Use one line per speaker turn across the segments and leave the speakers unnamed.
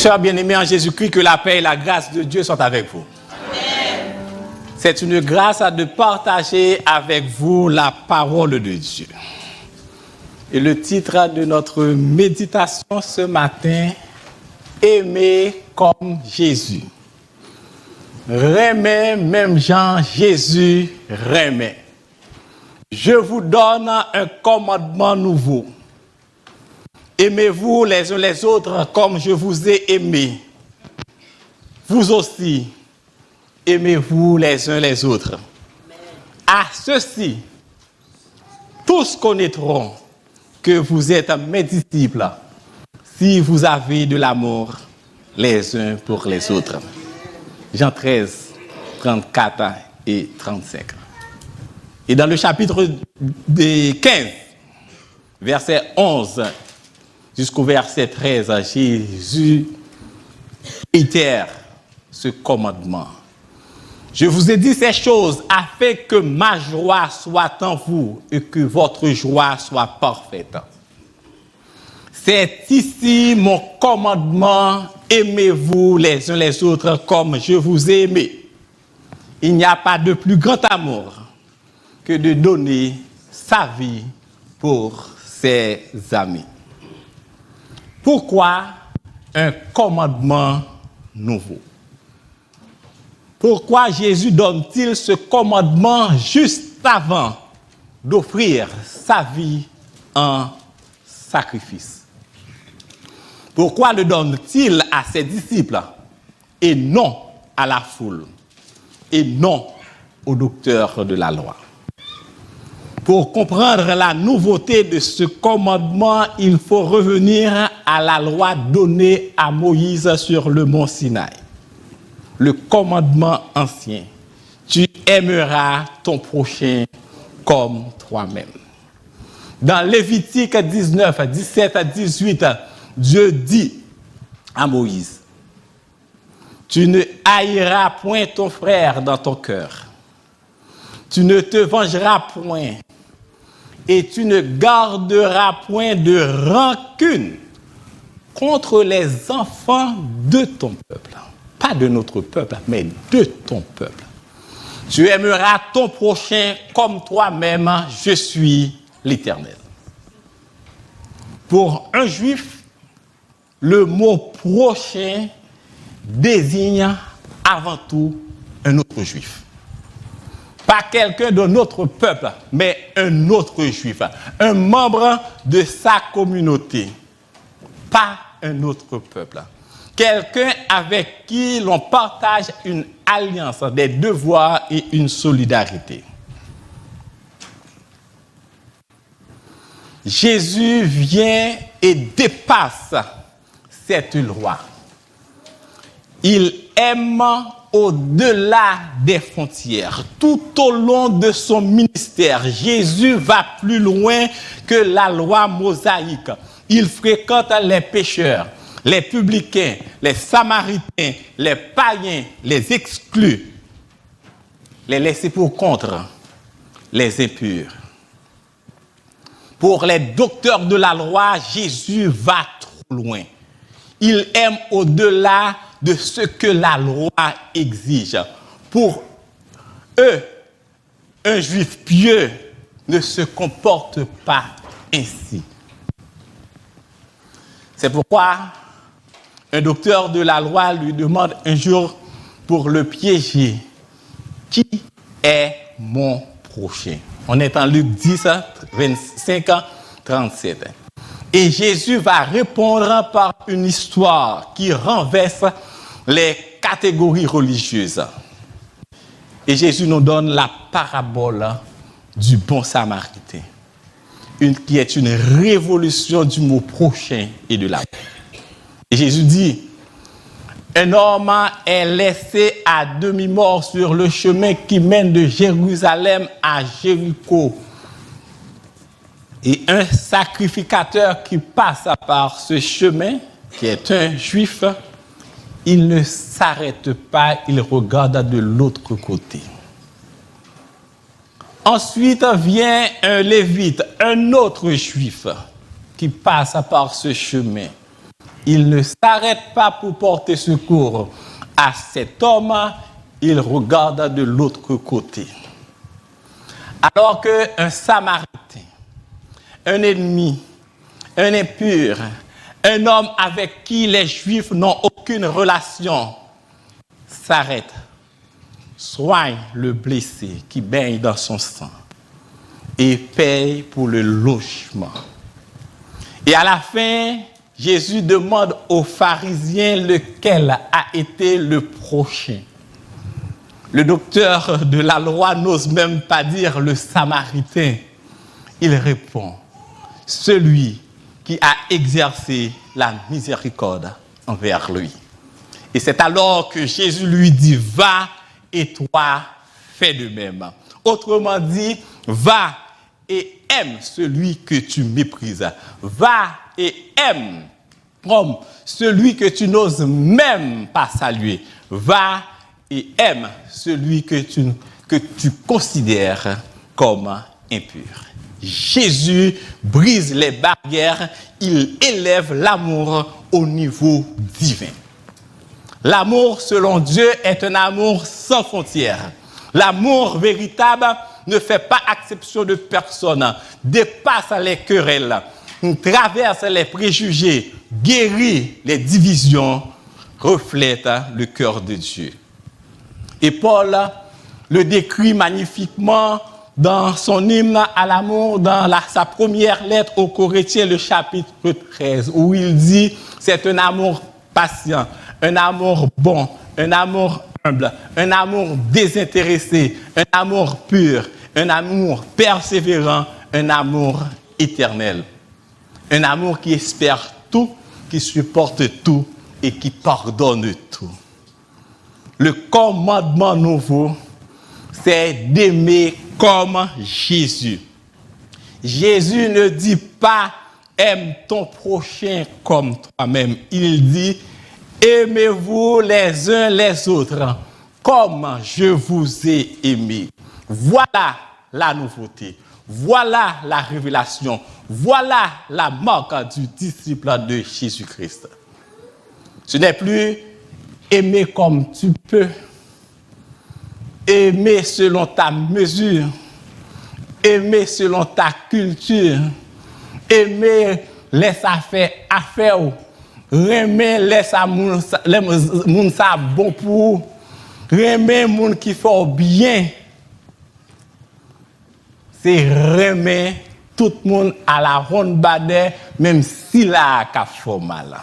Sœurs bien-aimées en Jésus-Christ, que la paix et la grâce de Dieu sont avec vous. Amen. C'est une grâce de partager avec vous la parole de Dieu. Et le titre de notre méditation ce matin, Aimer comme Jésus. Remet, même Jean, Jésus remet. Je vous donne un commandement nouveau. Aimez-vous les uns les autres comme je vous ai aimé. Vous aussi, aimez-vous les uns les autres. À ceci, tous connaîtront que vous êtes mes disciples si vous avez de l'amour les uns pour les autres. Jean 13, 34 et 35. Et dans le chapitre 15, verset 11 jusqu'au verset 13, Jésus réitère ce commandement. Je vous ai dit ces choses afin que ma joie soit en vous et que votre joie soit parfaite. C'est ici mon commandement, aimez-vous les uns les autres comme je vous ai aimé. Il n'y a pas de plus grand amour que de donner sa vie pour ses amis. Pourquoi un commandement nouveau? Pourquoi Jésus donne-t-il ce commandement juste avant d'offrir sa vie en sacrifice? Pourquoi le donne-t-il à ses disciples et non à la foule et non au docteur de la loi? Pour comprendre la nouveauté de ce commandement, il faut revenir à la loi donnée à Moïse sur le mont Sinaï. Le commandement ancien. Tu aimeras ton prochain comme toi-même. Dans Lévitique 19, 17 à 18, Dieu dit à Moïse, tu ne haïras point ton frère dans ton cœur. Tu ne te vengeras point. Et tu ne garderas point de rancune contre les enfants de ton peuple. Pas de notre peuple, mais de ton peuple. Tu aimeras ton prochain comme toi-même, je suis l'Éternel. Pour un juif, le mot prochain désigne avant tout un autre juif. Pas quelqu'un de notre peuple, mais un autre juif, un membre de sa communauté. Pas un autre peuple. Quelqu'un avec qui l'on partage une alliance, des devoirs et une solidarité. Jésus vient et dépasse cette loi. Il aime au-delà des frontières. Tout au long de son ministère, Jésus va plus loin que la loi mosaïque. Il fréquente les pécheurs, les publicains, les samaritains, les païens, les exclus, les laissés pour compte, les impurs. Pour les docteurs de la loi, Jésus va trop loin. Il aime au-delà de ce que la loi exige. Pour eux, un juif pieux ne se comporte pas ainsi. C'est pourquoi un docteur de la loi lui demande un jour pour le piéger, qui est mon prochain? On est en Luc 10, 25, 37. Et Jésus va répondre par une histoire qui renverse les catégories religieuses. Et Jésus nous donne la parabole du bon samaritain, qui est une révolution du mot prochain et de la paix. Et Jésus dit, un homme est laissé à demi-mort sur le chemin qui mène de Jérusalem à Jéricho. Et un sacrificateur qui passe par ce chemin, qui est un juif, il ne s'arrête pas, il regarde de l'autre côté. Ensuite vient un lévite, un autre juif, qui passe par ce chemin. Il ne s'arrête pas pour porter secours à cet homme, il regarde de l'autre côté. Alors qu'un Samaritain, un ennemi, un impur, un homme avec qui les Juifs n'ont aucune relation, s'arrête, soigne le blessé qui baigne dans son sang et paye pour le logement. Et à la fin, Jésus demande aux pharisiens lequel a été le prochain. Le docteur de la loi n'ose même pas dire le Samaritain. Il répond, celui qui a exercé la miséricorde envers lui. Et c'est alors que Jésus lui dit, va et toi, fais de même. Autrement dit, va et aime celui que tu méprises. Va et aime comme celui que tu n'oses même pas saluer. Va et aime celui que tu considères comme impur. Jésus brise les barrières, il élève l'amour au niveau divin. L'amour selon Dieu est un amour sans frontières. L'amour véritable ne fait pas exception de personne, dépasse les querelles, traverse les préjugés, guérit les divisions, reflète le cœur de Dieu. Et Paul le décrit magnifiquement dans son hymne à l'amour, dans sa première lettre aux Corinthiens, le chapitre 13, où il dit, c'est un amour patient, un amour bon, un amour humble, un amour désintéressé, un amour pur, un amour persévérant, un amour éternel. Un amour qui espère tout, qui supporte tout et qui pardonne tout. Le commandement nouveau, c'est d'aimer comme Jésus. Jésus ne dit pas « aime ton prochain comme toi-même ». Il dit « aimez-vous les uns les autres comme je vous ai aimé ». Voilà la nouveauté. Voilà la révélation. Voilà la marque du disciple de Jésus-Christ. Ce n'est plus aimer comme tu peux, aimer selon ta mesure, aimer selon ta culture, aimer laisse affaire, aimer laisse les moun sa bon pour, aimer moun qui fait bien. C'est aimer tout le monde à la ronde badet, même s'il a fait mal.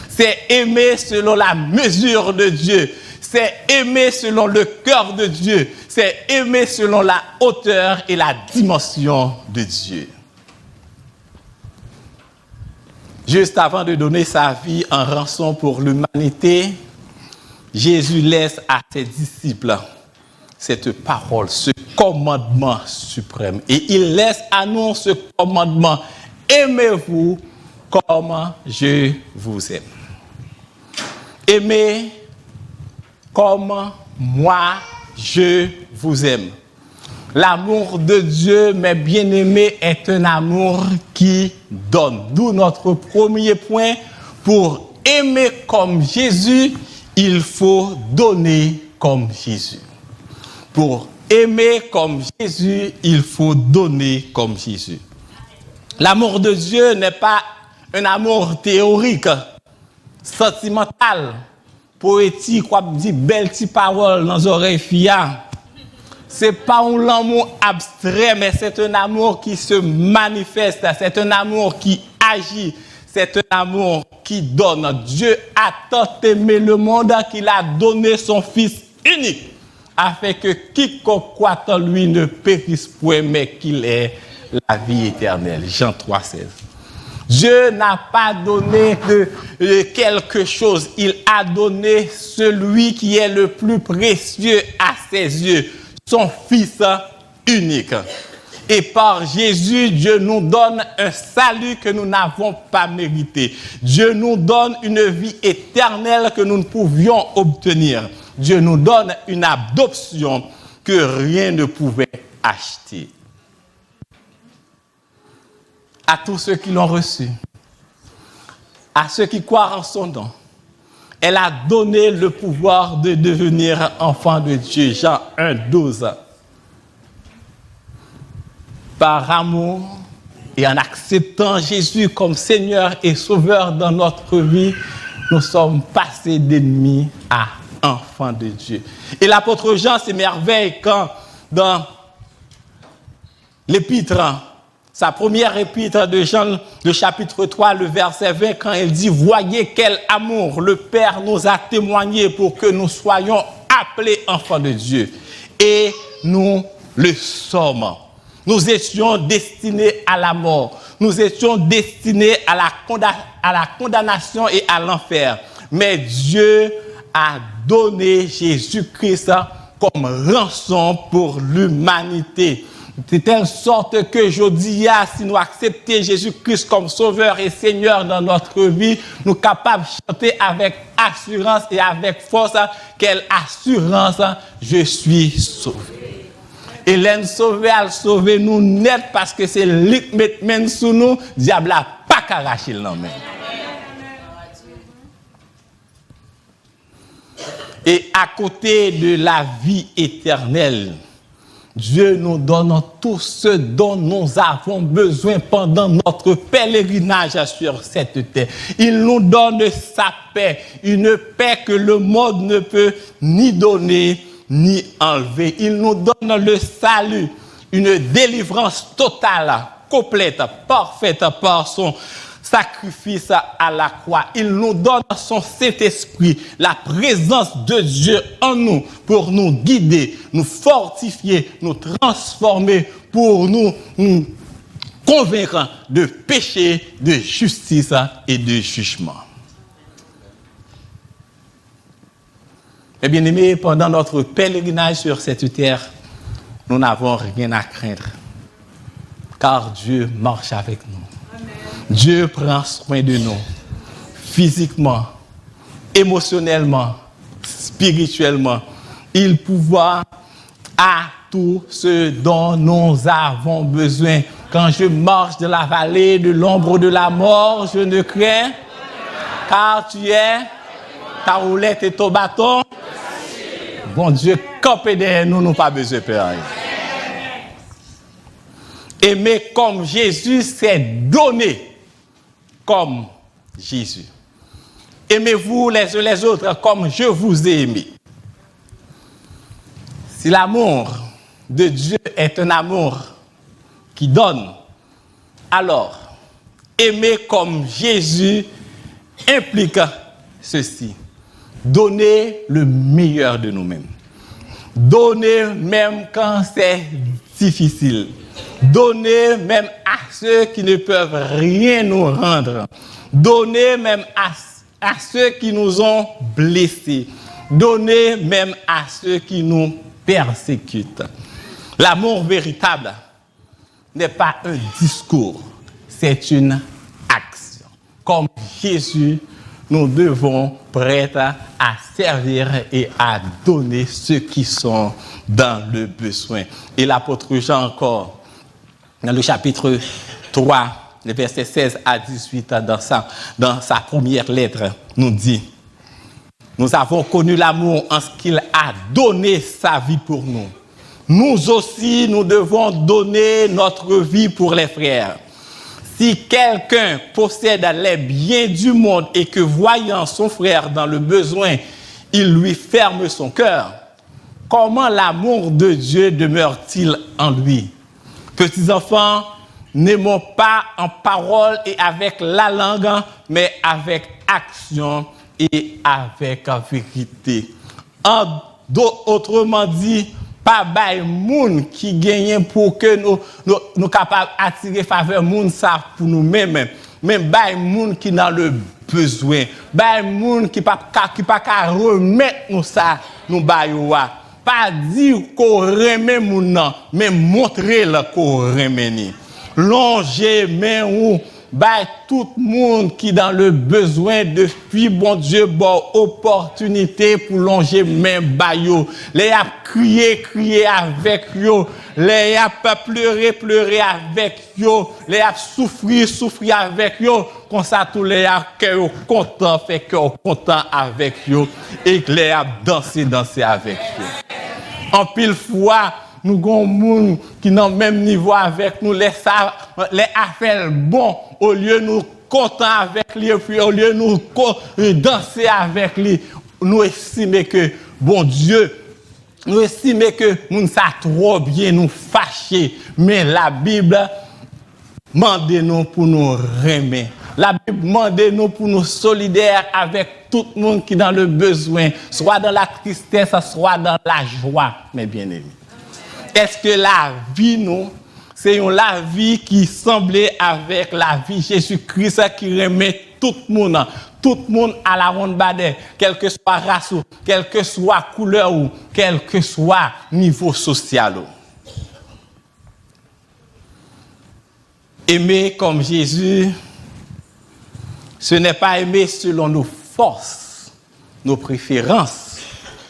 C'est aimer selon la mesure de Dieu. C'est aimer selon le cœur de Dieu. C'est aimer selon la hauteur et la dimension de Dieu. Juste avant de donner sa vie en rançon pour l'humanité, Jésus laisse à ses disciples cette parole, ce commandement suprême. Et il laisse à nous ce commandement. Aimez-vous comme je vous aime. Aimez comme moi je vous aime. L'amour de Dieu, mes bien-aimés, est un amour qui donne. D'où notre premier point. Pour aimer comme Jésus, il faut donner comme Jésus. Pour aimer comme Jésus, il faut donner comme Jésus. L'amour de Dieu n'est pas un amour théorique, sentimental, poétique, quoi dit belle petite parole dans les oreilles fia. C'est pas un amour abstrait, mais c'est un amour qui se manifeste, c'est un amour qui agit, c'est un amour qui donne. Dieu a tant aimé le monde qu'il a donné son Fils unique, afin que quiconque croit en lui ne périsse point, mais qu'il ait la vie éternelle. Jean 3,16. Dieu n'a pas donné quelque chose, il a donné celui qui est le plus précieux à ses yeux, son Fils unique. Et par Jésus, Dieu nous donne un salut que nous n'avons pas mérité. Dieu nous donne une vie éternelle que nous ne pouvions obtenir. Dieu nous donne une adoption que rien ne pouvait acheter. À tous ceux qui l'ont reçu, à ceux qui croient en son nom, elle a donné le pouvoir de devenir enfants de Dieu. Jean 1, 12. Par amour et en acceptant Jésus comme Seigneur et Sauveur dans notre vie, nous sommes passés d'ennemis à enfants de Dieu. Et l'apôtre Jean s'émerveille quand, dans l'épître, sa première épître de Jean, le chapitre 3, le verset 20, quand il dit « Voyez quel amour le Père nous a témoigné pour que nous soyons appelés enfants de Dieu. » Et nous le sommes. Nous étions destinés à la mort. Nous étions destinés à la condamnation et à l'enfer. Mais Dieu a donné Jésus-Christ comme rançon pour l'humanité. De telle sorte que je dis, si nous acceptons Jésus-Christ comme Sauveur et Seigneur dans notre vie, nous sommes capables de chanter avec assurance et avec force. Quelle assurance, je suis sauvé. Et l'en sauvé, elle sauve nous net parce que c'est lui qui met sous nous, diable n'a pas qu'arracher le nom. Et à côté de la vie éternelle, Dieu nous donne tout ce dont nous avons besoin pendant notre pèlerinage sur cette terre. Il nous donne sa paix, une paix que le monde ne peut ni donner ni enlever. Il nous donne le salut, une délivrance totale, complète, parfaite par son sacrifice à la croix. Il nous donne son Saint-Esprit, la présence de Dieu en nous pour nous guider, nous fortifier, nous transformer, pour nous convaincre de péché, de justice et de jugement. Et bien aimés, pendant notre pèlerinage sur cette terre, nous n'avons rien à craindre, car Dieu marche avec nous. Dieu prend soin de nous, physiquement, émotionnellement, spirituellement. Il pourvoit à tout ce dont nous avons besoin. Quand je marche dans la vallée de l'ombre de la mort, je ne crains, car tu es ta roulette et ton bâton. Bon Dieu, campé derrière nous, nous pas besoin de peur. Aimer comme Jésus, c'est donner comme Jésus. Aimez-vous les uns les autres comme je vous ai aimé. Si l'amour de Dieu est un amour qui donne, alors aimer comme Jésus implique ceci: donner le meilleur de nous-mêmes. Donner même quand c'est difficile. Donner même à ceux qui ne peuvent rien nous rendre. Donner même à ceux qui nous ont blessés. Donner même à ceux qui nous persécutent. L'amour véritable n'est pas un discours, c'est une action. Comme Jésus, nous devons prêts à servir et à donner ceux qui sont dans le besoin. Et l'apôtre Jean encore, dans le chapitre 3, les versets 16 à 18, dans sa première lettre, nous dit: nous avons connu l'amour en ce qu'il a donné sa vie pour nous. Nous aussi, nous devons donner notre vie pour les frères. Si quelqu'un possède les biens du monde et que, voyant son frère dans le besoin, il lui ferme son cœur, comment l'amour de Dieu demeure-t-il en lui? Petits enfants, n'aimons pas en parole et avec la langue, mais avec action et avec vérité. Autrement dit, pas bay moun qui gagne pour que nous capables attirer faveur moun ça pour nous-mêmes, mais bay moun qui dans le besoin, bay moun qui pas remettre nous ça nous bayoua. Pas dire qu'on remet moun nan, mais montrer le qu'on remet ni. Longer main ou bah, tout le monde qui dans le besoin depuis, bon Dieu, bon opportunité pour longer même bayo. Les a crié avec yo. Les a pleurer avec yo. Les a souffrir avec yo. Comme ça, tous les a cœur content, fait cœur content avec yo. Et les a danser avec yo. En pile fois, nous avons des gens qui sont au même niveau avec nous, les affaires bon, au lieu de nous contents avec lui, puis au lieu de nous danser avec lui, nous estimons que, bon Dieu, nous estimons que nous sommes trop bien, nous fâchés, mais la Bible demande-nous pour nous remettre. La Bible demande-nous pour nous solidaires avec tout le monde qui est dans le besoin, soit dans la tristesse, soit dans la joie, mes bien-aimés. Est-ce que la vie, nous, c'est la vie qui semblait avec la vie Jésus-Christ qui remet tout le monde à la ronde badet, quelle que soit race, quelle que soit couleur ou quel que soit niveau social. Aimer comme Jésus, ce n'est pas aimer selon nos forces, nos préférences,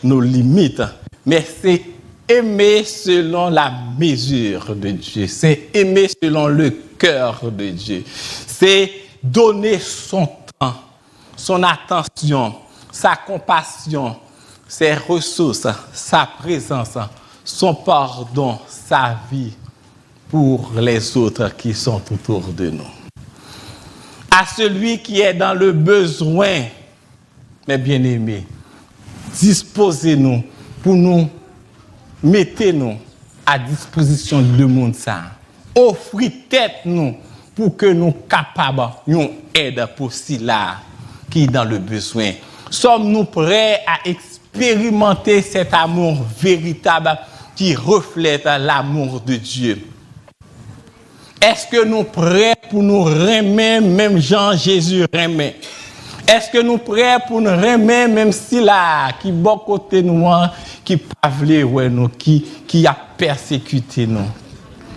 nos limites, mais c'est aimer selon la mesure de Dieu. C'est aimer selon le cœur de Dieu. C'est donner son temps, son attention, sa compassion, ses ressources, sa présence, son pardon, sa vie pour les autres qui sont autour de nous. À celui qui est dans le besoin, mes bien-aimés, disposez-nous pour nous, mettez-nous à disposition du monde ça. Offrez tête nous pour que nous capables nous aide pour cela qui est dans le besoin. Sommes-nous prêts à expérimenter cet amour véritable qui reflète l'amour de Dieu? Est-ce que nous prêts pour nous remettre même Jean-Jésus remet? Est-ce que nous prêts pour nous remettre même si là qui bon côté nous qui pavlé ouais nous qui a persécuté nous?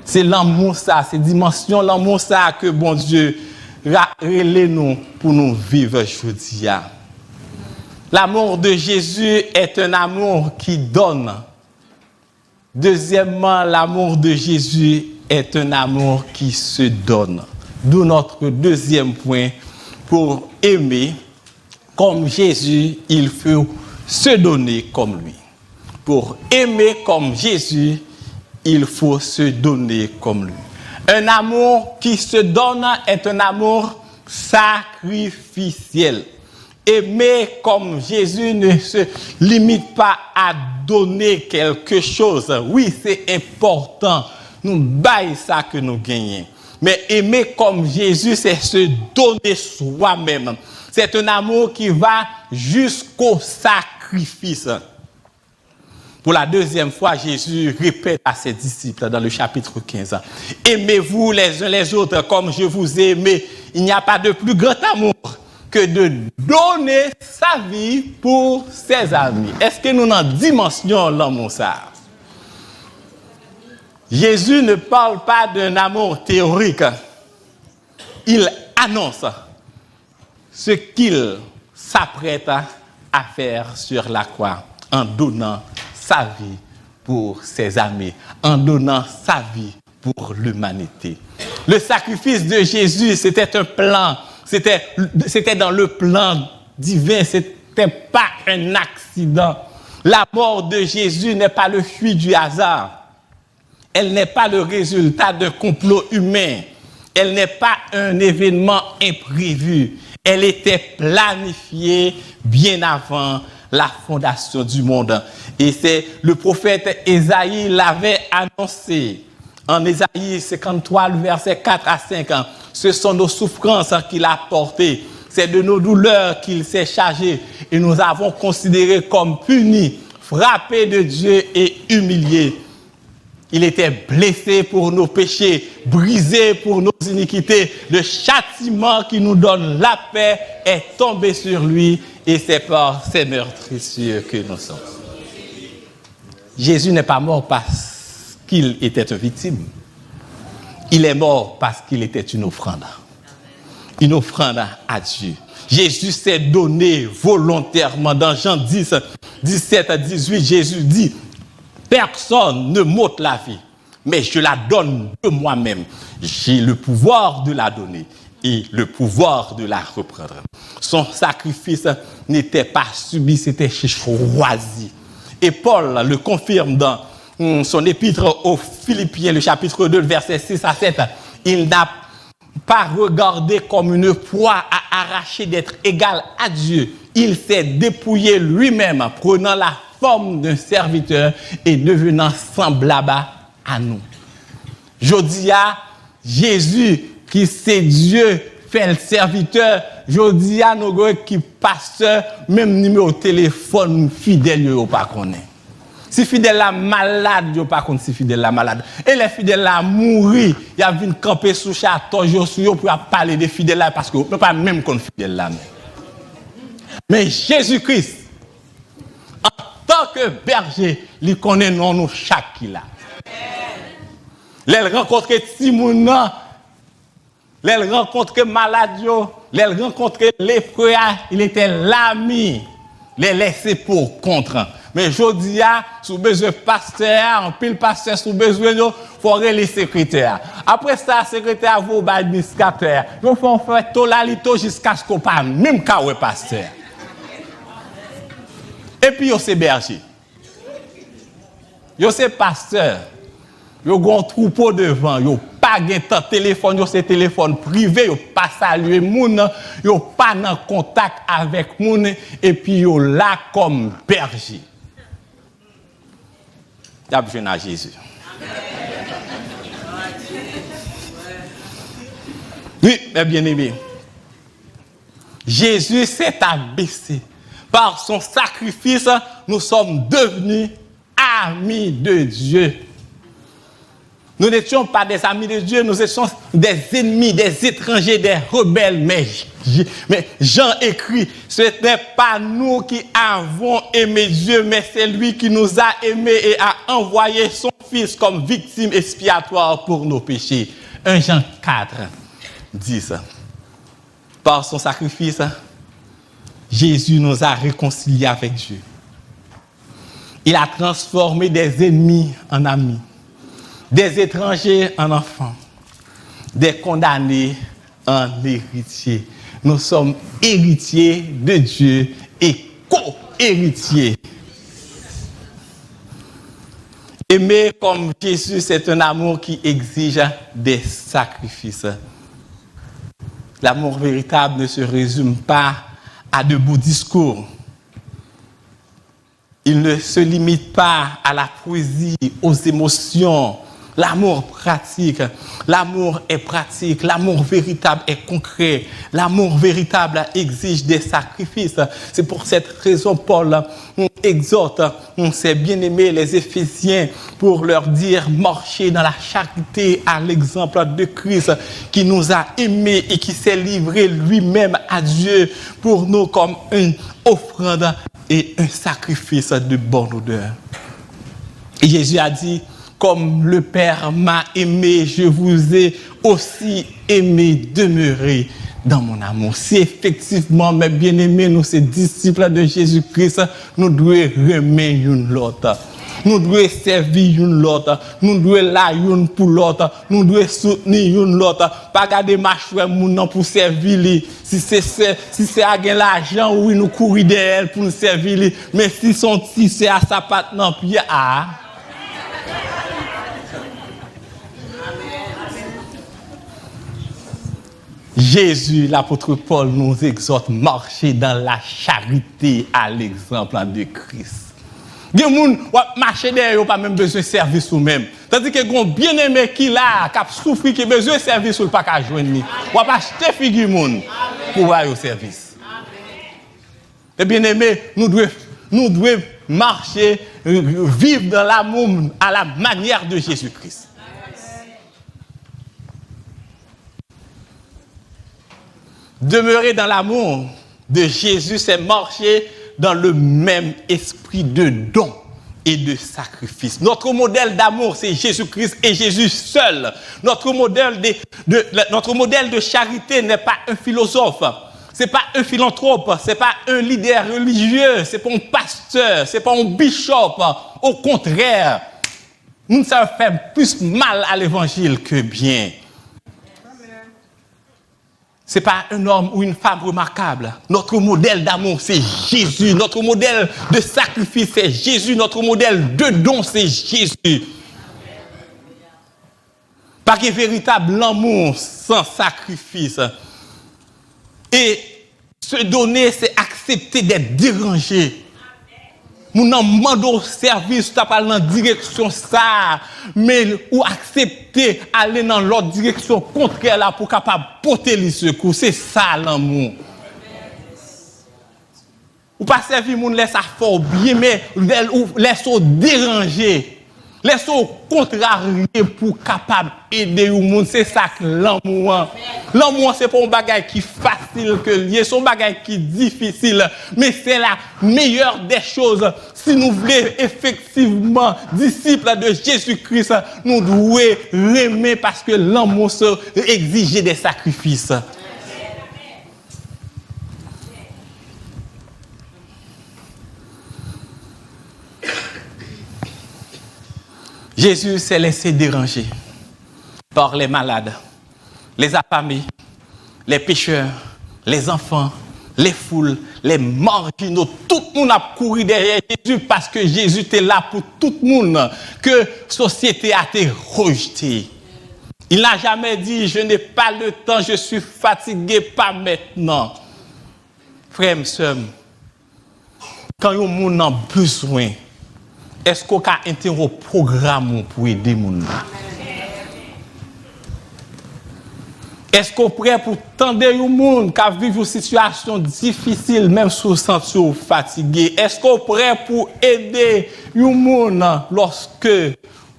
C'est l'amour ça, c'est dimension l'amour ça que bon Dieu relève nous pour nous vivre aujourd'hui. L'amour de Jésus est un amour qui donne. Deuxièmement, l'amour de Jésus est un amour qui se donne. D'où notre deuxième point. Pour aimer comme Jésus, il faut se donner comme lui. Pour aimer comme Jésus, il faut se donner comme lui. Un amour qui se donne est un amour sacrificiel. Aimer comme Jésus ne se limite pas à donner quelque chose. Oui, c'est important. Nous baillons ça que nous gagnons. Mais aimer comme Jésus, c'est se donner soi-même. C'est un amour qui va jusqu'au sacrifice. Pour la deuxième fois, Jésus répète à ses disciples dans le chapitre 15. Aimez-vous les uns les autres comme je vous ai aimé. Il n'y a pas de plus grand amour que de donner sa vie pour ses amis. Est-ce que nous en dimension l'amour ça? Jésus ne parle pas d'un amour théorique. Il annonce ce qu'il s'apprête à faire sur la croix en donnant sa vie pour ses amis, en donnant sa vie pour l'humanité. Le sacrifice de Jésus, c'était un plan, c'était dans le plan divin, c'était pas un accident. La mort de Jésus n'est pas le fruit du hasard. Elle n'est pas le résultat d'un complot humain. Elle n'est pas un événement imprévu. Elle était planifiée bien avant la fondation du monde. Et c'est le prophète Ésaïe l'avait annoncé. En Ésaïe 53, le verset 4 à 5, ce sont nos souffrances qu'il a portées. C'est de nos douleurs qu'il s'est chargé. Et nous avons considéré comme punis, frappés de Dieu et humiliés. Il était blessé pour nos péchés, brisé pour nos iniquités. Le châtiment qui nous donne la paix est tombé sur lui et c'est par ses meurtrissures que nous sommes. Jésus n'est pas mort parce qu'il était une victime. Il est mort parce qu'il était une offrande. une offrande à Dieu. Jésus s'est donné volontairement. Dans Jean 10, 17 à 18, Jésus dit, personne ne m'ôte la vie, mais je la donne de moi-même. J'ai le pouvoir de la donner et le pouvoir de la reprendre. Son sacrifice n'était pas subi, c'était choisi. Et Paul le confirme dans son épître aux Philippiens, le chapitre 2, verset 6 à 7. Il n'a pas regardé comme une proie à arracher d'être égal à Dieu. Il s'est dépouillé lui-même, prenant la forme d'un serviteur et devenant semblable à nous. Jodia, Jésus, qui c'est Dieu, fait le serviteur. Jodia, nous qui pasteur, même numéro de téléphone fidèle, yo pas connaît. Si fidèle la malade, yo pas connaît si fidèle la malade. Et les fidèles la mourir, y a vinn camper sous château sur pour parler des fidèles là parce que on pas même connaît fidèle là. Mais Jésus-Christ en tant que berger, il connaît nous chaque qui là. Les rencontre Timouna, les rencontre malade, les rencontre lépreux, il était l'ami, les laisser pour contre. Mais je dis, sous besoin de pasteur, en pile pasteur, sous besoin de faut les secrétaires. Après ça, secrétaire, vous, administrateur. Vous faites faire tout la lito jusqu'à ce qu'on parle, même quand vous êtes pasteur. Et puis, vous êtes berger. Vous êtes pasteur. Vous avez un troupeau devant. Vous n'avez pas de téléphone, vous avez un téléphone privé. Vous n'avez pas salué moun, vous n'avez pas en contact avec moun. Et puis, vous êtes là comme berger. Vous avez besoin de Jésus. Oui, mes bien-aimés. Jésus s'est abaissé. Par son sacrifice, nous sommes devenus amis de Dieu. Nous n'étions pas des amis de Dieu, nous étions des ennemis, des étrangers, des rebelles. Mais Jean écrit, ce n'est pas nous qui avons aimé Dieu, mais c'est lui qui nous a aimés et a envoyé son Fils comme victime expiatoire pour nos péchés. 1 Jean 4, 10. Par son sacrifice, Jésus nous a réconciliés avec Dieu. Il a transformé des ennemis en amis, des étrangers en enfants, des condamnés en héritiers. Nous sommes héritiers de Dieu et co-héritiers. Aimer comme Jésus, c'est un amour qui exige des sacrifices. L'amour véritable ne se résume pas à de beaux discours. Il ne se limite pas à la poésie, aux émotions. L'amour pratique. L'amour est pratique. L'amour véritable est concret. L'amour véritable exige des sacrifices. C'est pour cette raison, Paul exhorte ses bien-aimés, les Éphésiens, pour leur dire, marchez dans la charité à l'exemple de Christ, qui nous a aimés et qui s'est livré lui-même à Dieu pour nous comme une offrande et un sacrifice de bonne odeur. Et Jésus a dit, comme le Père m'a aimé, je vous ai aussi aimé, demeurez dans mon amour. Si effectivement, mes bien-aimés, nous, ces disciples de Jésus-Christ, nous devons aimer une l'autre. Nous devons servir une l'autre. Nous devons là une pour l'autre. Nous devons soutenir une l'autre. Pas garder marcher moun pour servir. Si c'est à gagner l'argent, oui, nous courir d'elle pour nous servir. Mais si son petit c'est à sa patte non puis Jésus, l'apôtre Paul, nous exhorte à marcher dans la charité à l'exemple de Christ. Il y a des gens qui marchent derrière, pas même besoin de service ou même. Tandis que les gens bien-aimés qui là, qui souffrent, qui ont besoin de service ou pas qu'à joindre. On va acheter figure pour voir au service. Les bien-aimés, nous devons marcher, vivre dans l'amour à la manière de Jésus-Christ. Demeurer dans l'amour de Jésus, c'est marcher dans le même esprit de don, et de sacrifice. Notre modèle d'amour, c'est Jésus-Christ et Jésus seul. Notre modèle de charité n'est pas un philosophe, c'est pas un philanthrope, c'est pas un leader religieux, c'est pas un pasteur, c'est pas un bishop. Au contraire, nous ça fait plus mal à l'évangile que bien. C'est pas un homme ou une femme remarquable. Notre modèle d'amour, c'est Jésus. Notre modèle de sacrifice, c'est Jésus. Notre modèle de don, c'est Jésus. Pas de véritable amour sans sacrifice. Et se donner, c'est accepter d'être dérangé. Mon demande au service, tu pas dans la direction ça, mais ou accepter aller dans l'autre direction contraire là pour capable porter le secours. C'est ça l'amour. Ou pas servir moun laisse ça fort bien, mais laisse déranger. Laisse-nous contrarier pour capable aider le monde. C'est ça que l'amour. L'amour, c'est pas un bagage qui est facile que lié, c'est un bagage qui est difficile. Mais c'est la meilleure des choses. Si nous voulons effectivement disciples de Jésus-Christ, nous devons l'aimer parce que l'amour exige des sacrifices. Jésus s'est laissé déranger par les malades, les affamés, les pécheurs, les enfants, les foules, les marginaux. Tout le monde a couru derrière Jésus parce que Jésus était là pour tout le monde, que la société a été rejetée. Il n'a jamais dit, je n'ai pas le temps, je suis fatigué, pas maintenant. Frères et sœurs, quand le monde a besoin, est-ce qu'on a intérêt au programme pour aider les gens? Est-ce qu'on est prêt pour tendre les gens qui vivent une situation difficile, même si vous sentez fatigué? Est-ce qu'on est prêt pour aider les gens lorsque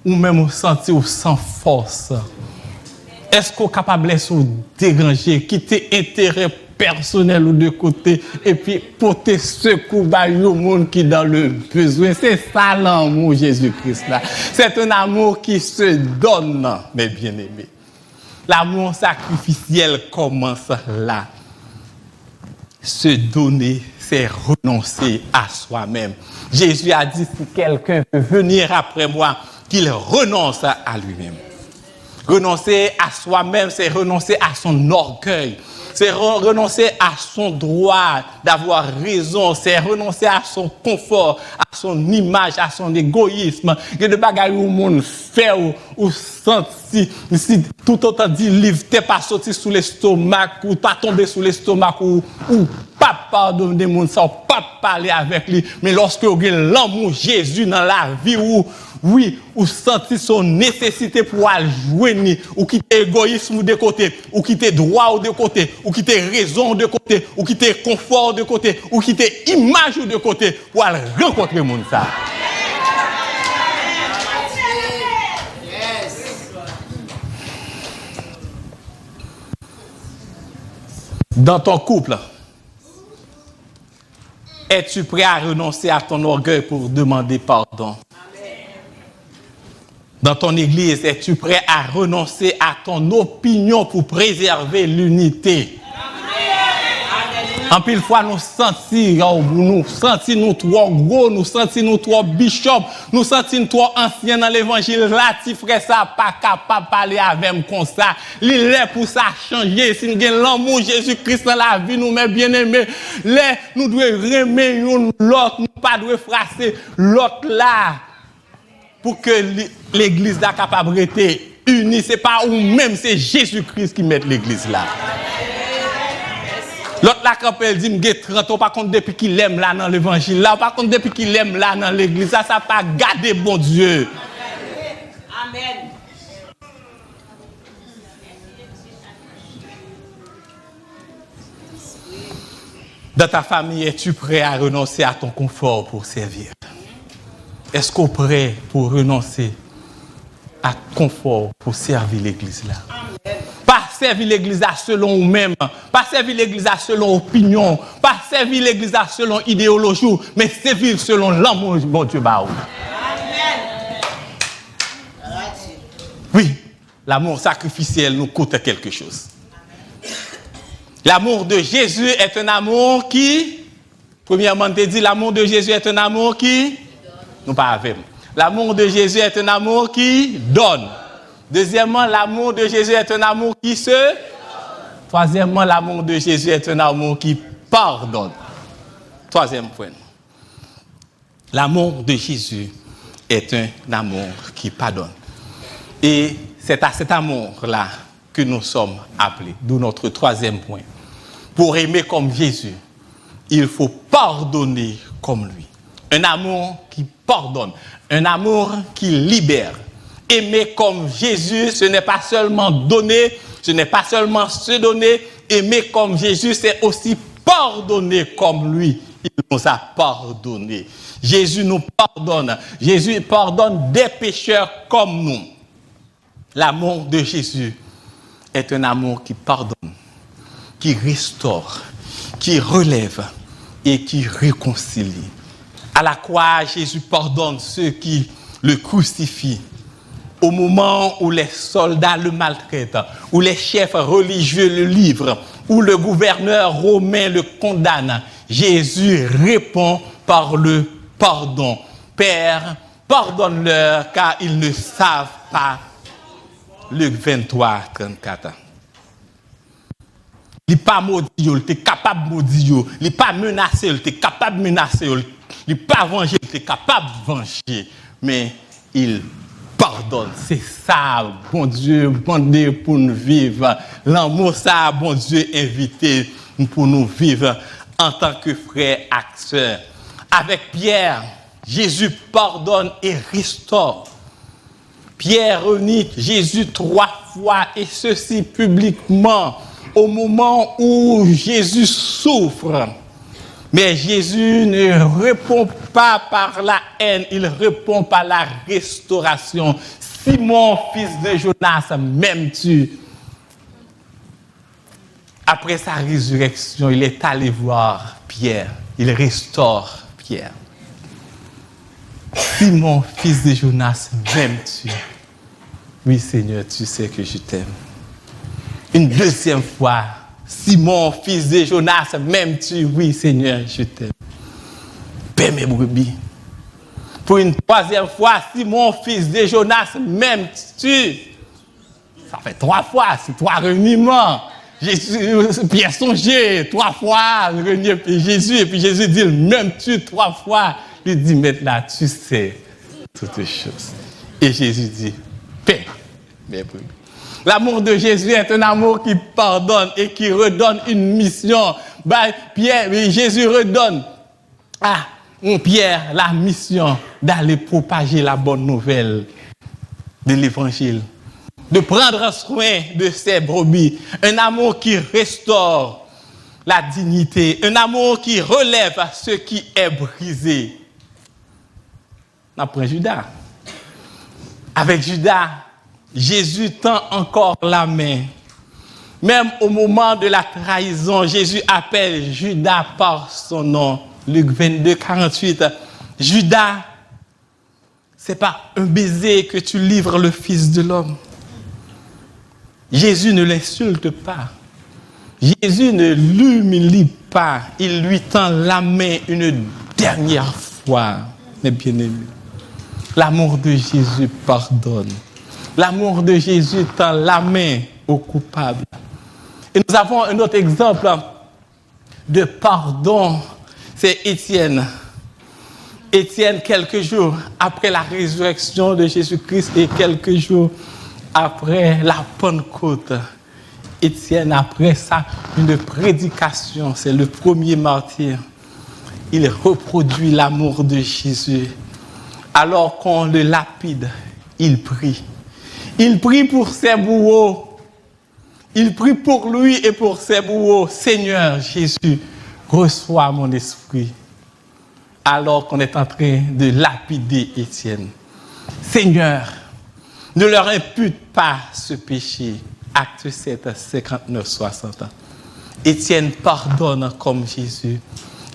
vous même vous sentez sans force? Est-ce qu'on est capable de se déranger, quitter intérêt personnel ou de côté et puis porter secours à monde qui est dans le besoin? C'est ça l'amour Jésus-Christ là. C'est un amour qui se donne, mes bien-aimés. L'amour sacrificiel commence là. Se donner, c'est renoncer à soi-même. Jésus a dit, si quelqu'un veut venir après moi, qu'il renonce à lui-même. Renoncer à soi-même, c'est renoncer à son orgueil. C'est renoncer à son droit d'avoir raison. C'est renoncer à son confort, à son image, à son égoïsme. Il y a des bagages où le monde fait ou senti. Si tout autant dit livre, t'es pas sorti sous l'estomac, ou pas tombé sous l'estomac, ou pas pardonner des gens, ça, pas parler avec lui. Mais lorsque vous avez l'amour Jésus dans la vie, oui, ou sentir son nécessité pour aller joindre, ou quitter égoïsme de côté, ou quitter droit de côté, ou quitter raison de côté, ou quitter confort de côté, ou quitter image de côté, pour aller rencontrer le monde ça. Dans ton couple, es-tu prêt à renoncer à ton orgueil pour demander pardon? Dans ton église, es-tu prêt à renoncer à ton opinion pour préserver l'unité? En pile fois, nous sentons nous trop gros, nous sentons nous trop bishop, nous sentons trop anciens dans l'évangile. Là, ti frère, ça pas capable de parler avec nous comme ça. Il est pour ça changer. Si nous avons l'amour Jésus-Christ dans la vie, nous, mes bien-aimés, nous devons aimer l'autre, nous ne devons pas frapper l'autre là. Pour que l'église soit capable d'être unie, ce n'est pas nous-mêmes, c'est Jésus-Christ qui met l'église là. L'autre là, quand elle dit, je 30 ans, par contre, depuis qu'il aime là dans l'évangile, là, par contre, depuis qu'il aime là dans l'église, ça n'a pas gardé bon Dieu. Amen. Dans ta famille, es-tu prêt à renoncer à ton confort pour servir? Est-ce qu'on est prêt pour renoncer à confort pour servir l'église là? Amen. Pas servir l'église là selon nous-mêmes, pas servir l'église là selon opinion, pas servir l'église là selon idéologie, mais servir selon l'amour de mon Dieu. Oui, l'amour sacrificiel nous coûte quelque chose. L'amour de Jésus est un amour qui, premièrement, on te dit, l'amour de Jésus est un amour qui, nous pas avec. L'amour de Jésus est un amour qui donne. Deuxièmement, l'amour de Jésus est un amour qui se. Troisièmement, l'amour de Jésus est un amour qui pardonne. Troisième point. L'amour de Jésus est un amour qui pardonne. Et c'est à cet amour-là que nous sommes appelés. D'où notre troisième point. Pour aimer comme Jésus, il faut pardonner comme lui. Un amour qui pardonne. Un amour qui libère. Aimer comme Jésus, ce n'est pas seulement donner, ce n'est pas seulement se donner. Aimer comme Jésus, c'est aussi pardonner comme lui. Il nous a pardonné. Jésus nous pardonne. Jésus pardonne des pécheurs comme nous. L'amour de Jésus est un amour qui pardonne, qui restaure, qui relève et qui réconcilie. À la croix, Jésus pardonne ceux qui le crucifient. Au moment où les soldats le maltraitent, où les chefs religieux le livrent, où le gouverneur romain le condamne, Jésus répond par le pardon. Père, pardonne-leur car ils ne savent pas. Luc 23, 34. Il n'est pas maudit, il est capable de maudire, il n'est pas menacé, il est capable de menacer, il n'est pas vengé, il est capable de venger, mais il pardonne. C'est ça, bon Dieu, bon Dieu pour nous vivre. L'amour, ça, bon Dieu, invité pour nous vivre en tant que frères et sœurs. Avec Pierre, Jésus pardonne et restaure. Pierre renie Jésus 3 fois, et ceci publiquement, au moment où Jésus souffre. Mais Jésus ne répond pas par la haine, il répond par la restauration. Simon, fils de Jonas, m'aimes-tu? Après sa résurrection, il est allé voir Pierre. Il restaure Pierre. Simon, fils de Jonas, m'aimes-tu? Oui, Seigneur, tu sais que je t'aime. Une deuxième fois, Simon, fils de Jonas, m'aimes-tu? Oui, Seigneur, je t'aime. Paix mes brebis. Pour une troisième fois, Simon, fils de Jonas, m'aimes-tu? Ça fait 3 fois, c'est 3 reniements. Pierre songeait 3 fois, renier Jésus, et puis Jésus dit, m'aimes-tu 3 fois? Il dit, maintenant, tu sais toutes choses. Et Jésus dit, paix mes brebis. L'amour de Jésus est un amour qui pardonne et qui redonne une mission. Jésus redonne à Pierre la mission d'aller propager la bonne nouvelle de l'évangile, de prendre soin de ses brebis. Un amour qui restaure la dignité, un amour qui relève ce qui est brisé. Après Judas. Avec Judas, Jésus tend encore la main. Même au moment de la trahison, Jésus appelle Judas par son nom. Luc 22, 48. Judas, c'est pas un baiser que tu livres le Fils de l'homme. Jésus ne l'insulte pas. Jésus ne l'humilie pas. Il lui tend la main une dernière fois. Mes bien-aimés, l'amour de Jésus pardonne. L'amour de Jésus tend la main aux coupables. Et nous avons un autre exemple de pardon, c'est Étienne. Étienne, quelques jours après la résurrection de Jésus-Christ et quelques jours après la Pentecôte, Étienne, après ça, une prédication, c'est le premier martyr. Il reproduit l'amour de Jésus. Alors qu'on le lapide, il prie. Il prie pour ses bourreaux. Il prie pour lui et pour ses bourreaux. Seigneur Jésus, reçois mon esprit. Alors qu'on est en train de lapider Étienne. Seigneur, ne leur impute pas ce péché. Acte 7, 59, 60. Étienne pardonne comme Jésus.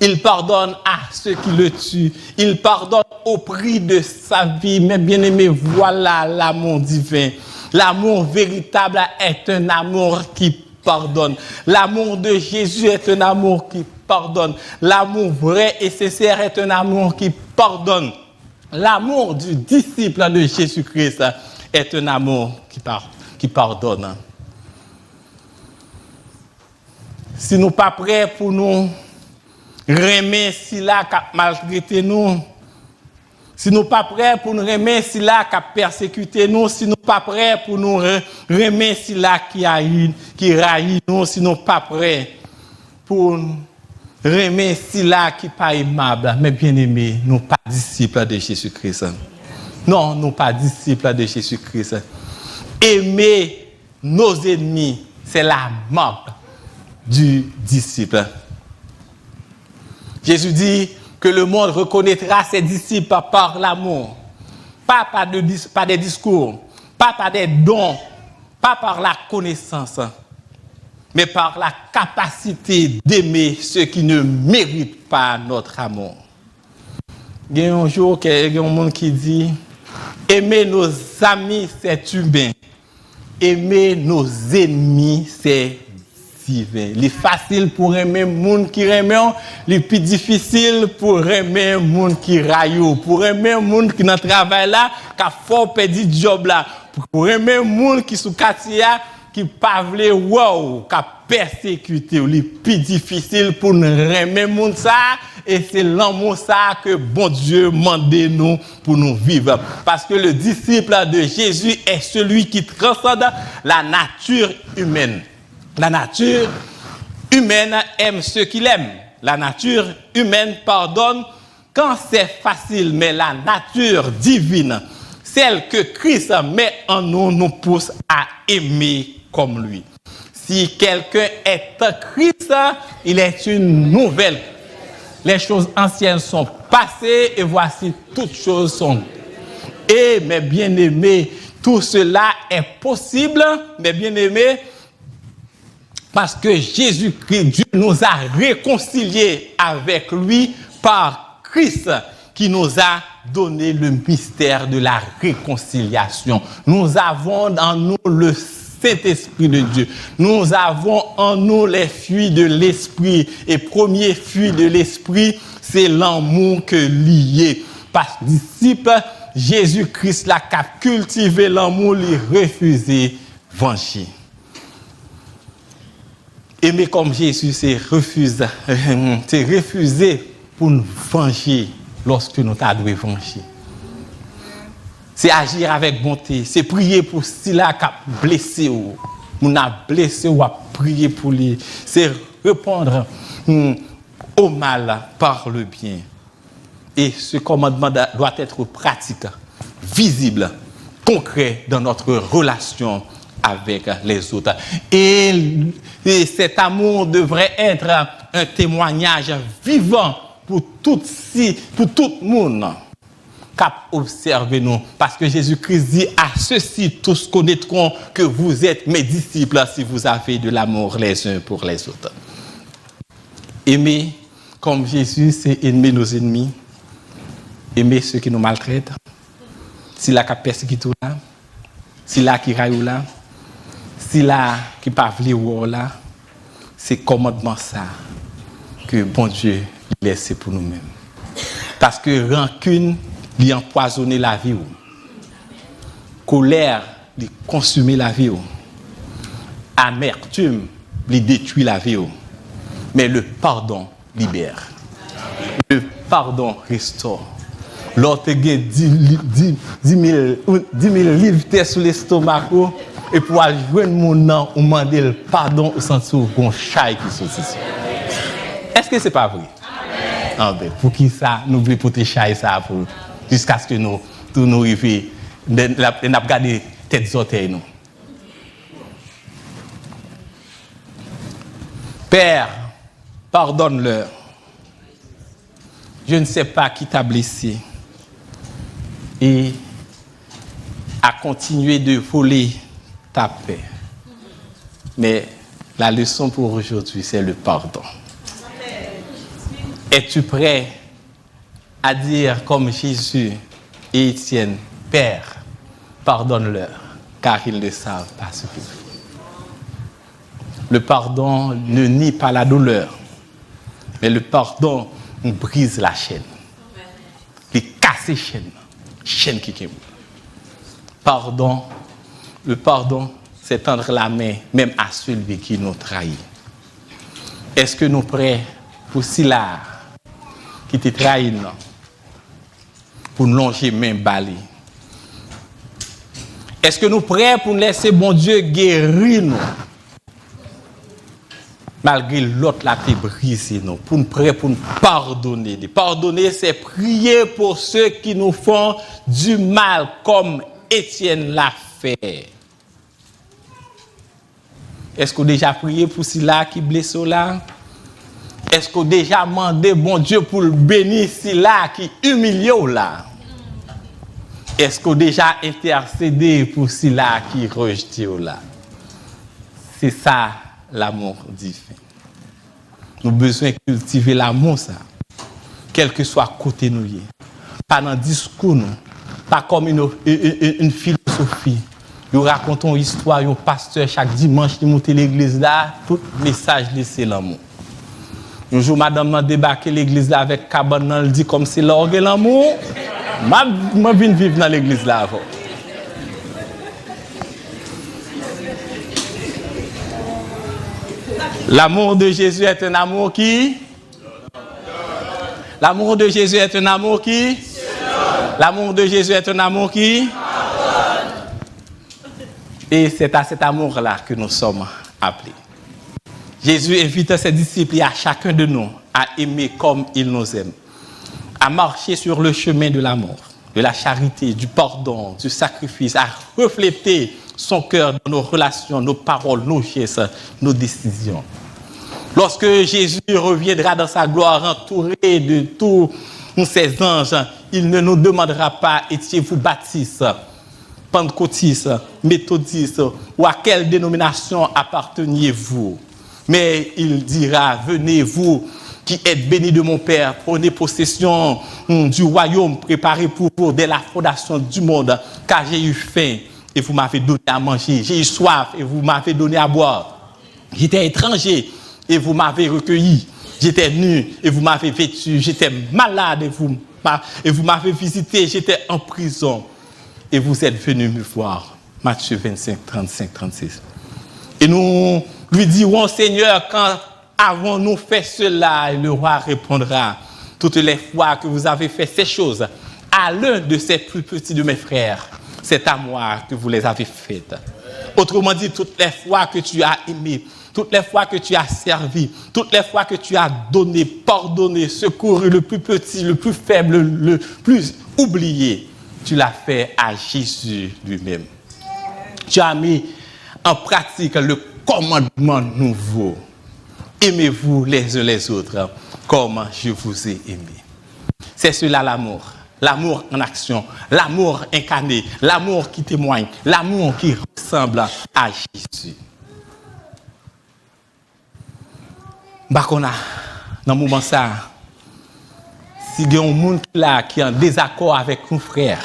Il pardonne à ceux qui le tuent. Il pardonne au prix de sa vie. Mes bien-aimés, voilà l'amour divin. L'amour véritable est un amour qui pardonne. L'amour de Jésus est un amour qui pardonne. L'amour vrai et sincère est un amour qui pardonne. L'amour du disciple de Jésus-Christ est un amour qui pardonne. Si nous ne sommes pas prêts pour nous remettre si là qui a maltraité nous, si nous ne sommes pas prêts pour nous remettre si là qui a persécuté nous, si nous ne sommes pas prêts pour nous remettre si là qui raillit nous, si nous ne sommes pas prêts pour remettre si là qui n'est pas aimable, mais bien aimé, nous ne sommes pas disciples de Jésus-Christ. Non, nous ne sommes pas disciples de Jésus-Christ. Aimer nos ennemis, c'est la marque du disciple. Jésus dit que le monde reconnaîtra ses disciples par l'amour, pas par des discours, pas par des dons, pas par la connaissance, mais par la capacité d'aimer ceux qui ne méritent pas notre amour. Il y a un jour, il y a un monde qui dit aimer nos amis, c'est humain. Aimer nos ennemis, c'est divin. Il est facile pour aimer les gens qui aiment, il est plus difficile pour aimer les gens qui raillent, pour aimer les gens qui dans travail là, qui font perdre le job là, pour aimer les gens qui sont quartier qui pas veulent wow, qui persécuté, il est plus difficile pour nous aimer les gens ça et c'est l'amour ça que bon Dieu demande nous pour nous vivre parce que le disciple de Jésus est celui qui transcende la nature humaine. La nature humaine aime ceux qui l'aiment. La nature humaine pardonne quand c'est facile, mais la nature divine, celle que Christ met en nous, nous pousse à aimer comme lui. Si quelqu'un est en Christ, il est une nouvelle. Les choses anciennes sont passées et voici toutes choses sont. Et mes bien-aimés, tout cela est possible, mes bien-aimés, parce que Jésus-Christ, Dieu nous a réconciliés avec lui par Christ qui nous a donné le mystère de la réconciliation. Nous avons en nous le Saint-Esprit de Dieu. Nous avons en nous les fruits de l'Esprit. Et premier fruit de l'Esprit, c'est l'amour que lié. Par disciple, Jésus-Christ l'a cultivé l'amour, lui refusé venger. Aimer comme Jésus, c'est refuser pour nous venger lorsque nous t'avons venger. C'est agir avec bonté, c'est prier pour ceux-là qui ont blessé ou nous a blessé ou a prier pour lui. C'est répondre au mal par le bien. Et ce commandement doit être pratique, visible, concret dans notre relation avec les autres. Et cet amour devrait être un témoignage vivant pour tout le monde qui observe nous. Parce que Jésus-Christ dit à ceux-ci, tous connaîtront que vous êtes mes disciples si vous avez de l'amour les uns pour les autres. Aimer comme Jésus, c'est aimer nos ennemis, aimer ceux qui nous maltraitent, si là qui persécutent là, si là qui raillent là, si là qui pas vle là, c'est commandement ça que bon Dieu laisse pour nous-mêmes. Parce que rancune lui empoisonner la vie, colère lui consumer la vie, amertume lui détruit la vie, mais le pardon libère. Le pardon restaure. L'autre gagne 10 000 livres sur l'estomac et pour aller joindre mon nom ou demander le pardon au sens où on chaille qui sont ici. Est-ce que c'est pas vrai? Ah ben, pour qui ça nous voulons pour te chailler ça pour jusqu'à ce que nous arrivions n'a pas gardé tête orteils nous. Père, pardonne-leur. Je ne sais pas qui t'a blessé et a continué de voler ta paix. Mais la leçon pour aujourd'hui, c'est le pardon. Es-tu prêt à dire comme Jésus et Étienne, Père, pardonne-leur, car ils ne savent pas ce qu'ils font. Le pardon ne nie pas la douleur, mais le pardon brise la chaîne. Il casse les chaîne qui est. Pardon, le pardon, c'est tendre la main même à celui qui nous trahit. Est-ce que nous sommes prêts pour cela qui te trahit, non? Pour nous longer main balée? Est-ce que nous sommes prêts pour nous laisser bon Dieu guérir nous? Malgré l'autre la te brisé, nous. Pour nous prêts pour nous pardonner. Pardonner, c'est prier pour ceux qui nous font du mal, comme Étienne l'a fait. Est-ce qu'on a déjà prié pour cela qui blesse là? Est-ce qu'on a déjà demandé bon Dieu pour le bénir cela qui humilie là? Est-ce qu'on a déjà intercédé pour cela qui rejette là? C'est ça l'amour divin. Nous avons besoin de cultiver l'amour ça. Quel que soit côté nous. Pas dans le discours nous. Pas comme une philosophie. Nous racontons une histoire, un pasteur chaque dimanche qui monte l'église là, tout message c'est l'amour. Un jour, madame m'a débarqué l'église là avec cabane, elle dit comme c'est l'orgue l'amour. Je viens vivre dans l'église là avant. L'amour de Jésus est un amour qui? L'amour de Jésus est un amour qui? L'amour de Jésus est un amour qui? Et c'est à cet amour-là que nous sommes appelés. Jésus invite ses disciples et à chacun de nous à aimer comme il nous aime, à marcher sur le chemin de l'amour, de la charité, du pardon, du sacrifice, à refléter son cœur dans nos relations, nos paroles, nos gestes, nos décisions. Lorsque Jésus reviendra dans sa gloire entouré de tous ses anges, il ne nous demandera pas « étiez-vous baptistes ?» pentecôtiste, méthodiste, ou à quelle dénomination apparteniez-vous? Mais il dira, venez vous qui êtes bénis de mon Père, prenez possession du royaume préparé pour vous dès la fondation du monde, car j'ai eu faim et vous m'avez donné à manger, j'ai eu soif et vous m'avez donné à boire, j'étais étranger et vous m'avez recueilli, j'étais nu et vous m'avez vêtu, j'étais malade et vous m'avez visité, j'étais en prison. Et vous êtes venus me voir. Matthieu 25, 35, 36. Et nous lui dirons, Seigneur, quand avons-nous fait cela? Et le roi répondra, toutes les fois que vous avez fait ces choses à l'un de ces plus petits de mes frères, c'est à moi que vous les avez faites. Autrement dit, toutes les fois que tu as aimé, toutes les fois que tu as servi, toutes les fois que tu as donné, pardonné, secouru le plus petit, le plus faible, le plus oublié, tu l'as fait à Jésus lui-même. Tu as mis en pratique le commandement nouveau. Aimez-vous les uns les autres comme je vous ai aimé. C'est cela l'amour. L'amour en action. L'amour incarné. L'amour qui témoigne. L'amour qui ressemble à Jésus. Bakona, dans le moment ça, si il y a un monde là qui est en désaccord avec un frère,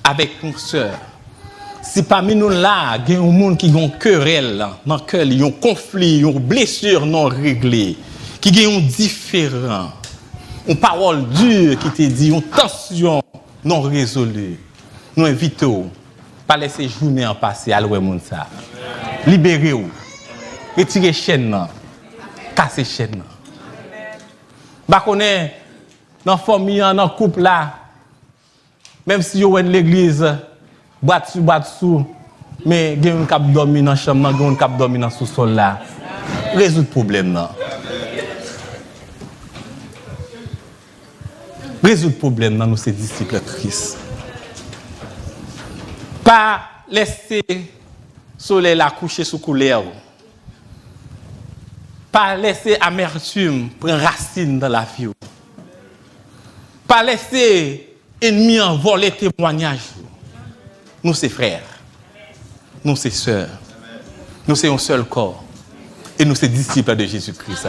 avec une soeur, si parmi nous là, il y a un monde qui a une querelle dans le cœur, un conflit, une blessure non réglée, qui a un différent, une parole dure qui te dit, une tension non résolue, nous invitons, pas laisser journée en passer à l'ouest monde ça. Libérez-vous, retirez chaîne, cassez chaîne. Bakone dans la famille, dans le couple là, même si vous êtes l'église, battu, mais il y a un cap dormi dans la chambre, il y a un cap dormi dans le sous-sol là. Résoudre le problème là. Résoudre le problème dans nous, ces disciples Christ. Pas laisser le soleil la coucher sous couleur. Pas laisser amertume prendre racine dans la vie. Pas laisser ennemi voler témoignage. Nous, c'est frères. Nous, c'est sœurs. Nous, c'est un seul corps. Et nous, c'est disciples de Jésus-Christ.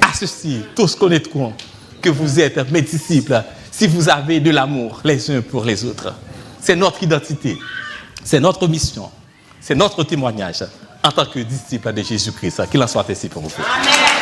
À ceci, tous connaîtront que vous êtes mes disciples si vous avez de l'amour les uns pour les autres. C'est notre identité. C'est notre mission, c'est notre témoignage en tant que disciples de Jésus-Christ. Qu'il en soit ainsi pour vous. Amen.